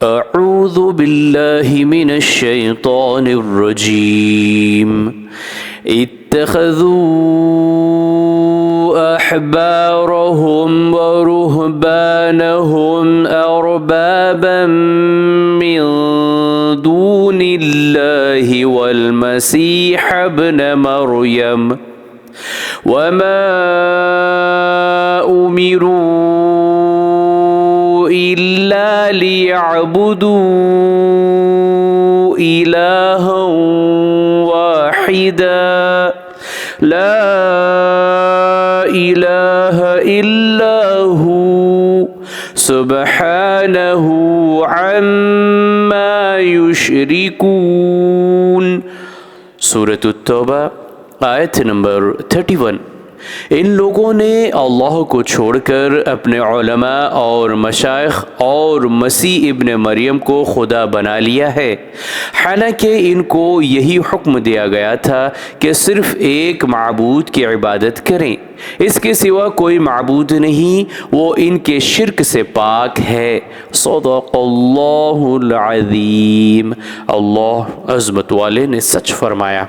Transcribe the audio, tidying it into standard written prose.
أعوذ بالله من الشيطان الرجيم اتخذوا أحبارهم ورهبانهم أربابا من دون الله والمسيح ابن مريم وما أمروا إلا ليعبدوا إلها واحدا لا إله إلا هو سبحانه عما युशरिकून। सूरत तौबा आयत नंबर 31। इन लोगों ने अल्लाह को छोड़कर अपने उलमा और मशाइख और मसीह इब्न मरियम को खुदा बना लिया है, हालांकि इनको यही हुक्म दिया गया था कि सिर्फ एक माबूद की इबादत करें, इसके सिवा कोई माबूद नहीं, वो इनके शिर्क से पाक है। सदक़ल्लाहुल अज़ीम। अल्लाह अज़मत वाले ने सच फरमाया।